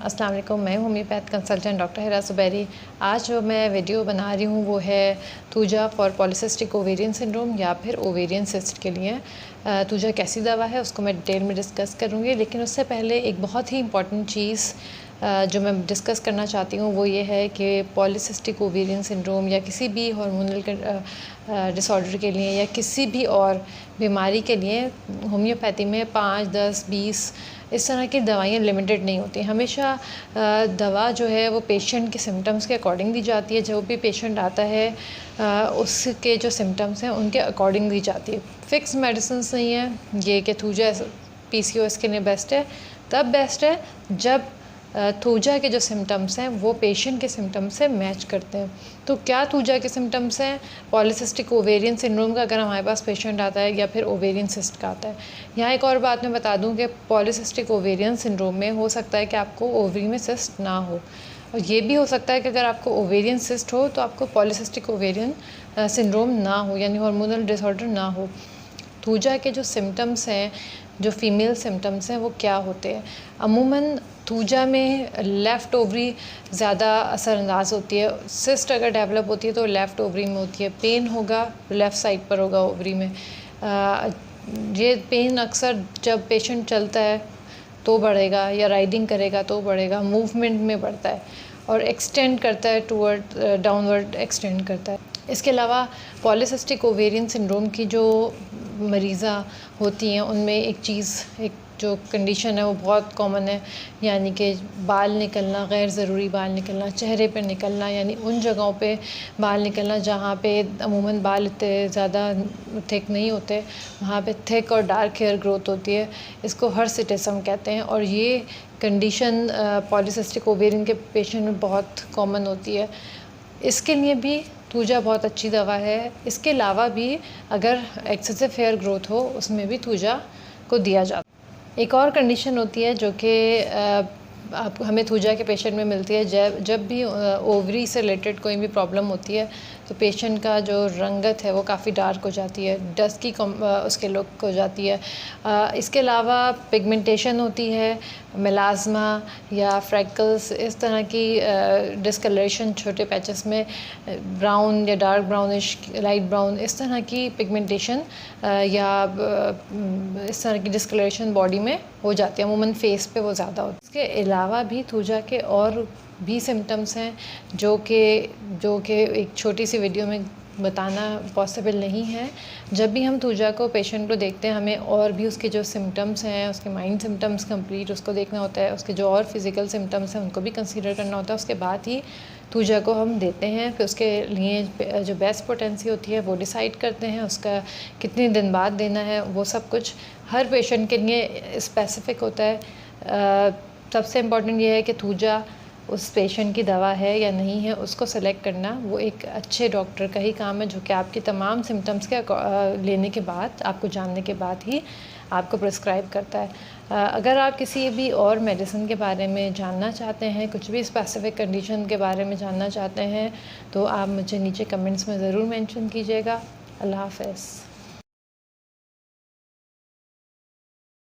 अस्सलाम वालेकुम। मैं होम्योपैथ कंसल्टेंट डॉक्टर हिरा ज़ुबैरी। आज जो मैं वीडियो बना रही हूँ वो है thuja for polycystic ovarian syndrome या फिर ओवेरियन सिस्ट के लिए। थूजा कैसी दवा है उसको मैं डिटेल में डिस्कस करूँगी, लेकिन उससे पहले एक बहुत ही इम्पॉर्टेंट चीज़ जो मैं डिस्कस करना चाहती हूँ वो ये है कि पॉलीसिस्टिक ओवेरियन सिंड्रोम या किसी भी हार्मोनल डिसऑर्डर के लिए या किसी भी और बीमारी के लिए होम्योपैथी में 5, 10, 20 इस तरह की दवाइयाँ लिमिटेड नहीं होती। हमेशा दवा जो है वो पेशेंट के सिम्टम्स के अकॉर्डिंग दी जाती है। जो भी पेशेंट आता है उसके जो सिम्टम्स हैं उनके अकॉर्डिंग दी जाती है। फ़िक्स मेडिसिन्स नहीं है ये कि थूजा PCOS के लिए बेस्ट है। तब बेस्ट है जब थूजा के जो सिम्टम्स हैं वो पेशेंट के सिम्टम्स से मैच करते हैं। तो क्या थूजा के सिम्टम्स हैं पॉलीसिस्टिक ओवेरियन सिंड्रोम का, अगर हमारे पास पेशेंट आता है, या फिर ओवेरियन सिस्ट का आता है। यहाँ एक और बात मैं बता दूं कि पॉलीसिस्टिक ओवेरियन सिंड्रोम में हो सकता है कि आपको ओवरी में सिस्ट ना हो, और ये भी हो सकता है कि अगर आपको ओवेरियन सिस्ट हो तो आपको पॉलीसिस्टिक ओवेरियन सिंड्रोम ना हो, यानी हार्मोनल डिसऑर्डर ना हो। थूजा के जो सिम्टम्स हैं, जो फीमेल सिम्टम्स हैं, वो क्या होते हैं? अमूमन थूजा में लेफ़्ट ओवरी ज़्यादा असरअंदाज होती है। सिस्ट अगर डेवलप होती है तो लेफ़्ट ओवरी में होती है। पेन होगा लेफ़्ट साइड पर होगा ओवरी में। ये पेन अक्सर जब पेशेंट चलता है तो बढ़ेगा या राइडिंग करेगा तो बढ़ेगा, मूवमेंट में बढ़ता है और एक्सटेंड करता है टूवर्ड डाउनवर्ड एक्सटेंड करता है। इसके अलावा पॉलीसिस्टिक ओवेरियन सिंड्रोम की जो मरीज़ा होती हैं उनमें एक जो कंडीशन है वो बहुत कॉमन है, यानी कि बाल निकलना, गैर ज़रूरी बाल निकलना, चेहरे पे निकलना, यानी उन जगहों पे बाल निकलना जहाँ पे अमूमन बाल इतने ज़्यादा थिक नहीं होते, वहाँ पे थिक और डार्क हेयर ग्रोथ होती है। इसको हर्सिटिज्म कहते हैं और ये कंडीशन पॉलीसिस्टिक ओवेरियन के पेशेंट में बहुत कॉमन होती है। इसके लिए भी थूजा बहुत अच्छी दवा है। इसके अलावा भी अगर एक्सेसिव हेयर ग्रोथ हो उसमें भी थूजा को दिया जाता है। एक और कंडीशन होती है जो कि आप हमें थूजा के पेशेंट में मिलती है। जब भी ओवरी से रिलेटेड कोई भी प्रॉब्लम होती है तो पेशेंट का जो रंगत है वो काफ़ी डार्क हो जाती है, डस्की उसके लुक हो जाती है। इसके अलावा पिगमेंटेशन होती है, मेलाज़मा या फ्रैकल्स, इस तरह की डिस्कलरेशन, छोटे पैचेस में ब्राउन या डार्क ब्राउनिश, लाइट ब्राउन, इस तरह की पिगमेंटेशन या इस तरह की डिस्कलरेशन बॉडी में हो जाती है। अमूमन फेस पे वो ज़्यादा होती है। इसके अलावा भी थूजा के और भी सिम्टम्स हैं जो कि एक छोटी सी वीडियो में बताना पॉसिबल नहीं है। जब भी हम थूजा को पेशेंट को देखते हैं हमें और भी उसके जो सिम्टम्स हैं, उसके माइंड सिम्टम्स कंप्लीट उसको देखना होता है, उसके जो और फिज़िकल सिम्टम्स हैं उनको भी कंसीडर करना होता है। उसके बाद ही थूजा को हम देते हैं। फिर उसके लिए जो बेस्ट पोटेंसी होती है वो डिसाइड करते हैं, उसका कितने दिन बाद देना है, वो सब कुछ हर पेशेंट के लिए स्पेसिफ़िक होता है। सबसे इम्पॉर्टेंट ये है कि थूजा उस पेशेंट की दवा है या नहीं है, उसको सेलेक्ट करना वो एक अच्छे डॉक्टर का ही काम है, जो कि आपकी तमाम सिम्टम्स के लेने के बाद, आपको जानने के बाद ही आपको प्रिस्क्राइब करता है। अगर आप किसी भी और मेडिसिन के बारे में जानना चाहते हैं, कुछ भी स्पेसिफिक कंडीशन के बारे में जानना चाहते हैं, तो आप मुझे नीचे कमेंट्स में ज़रूर मेंशन कीजिएगा। अल्लाह हाफ़िज़।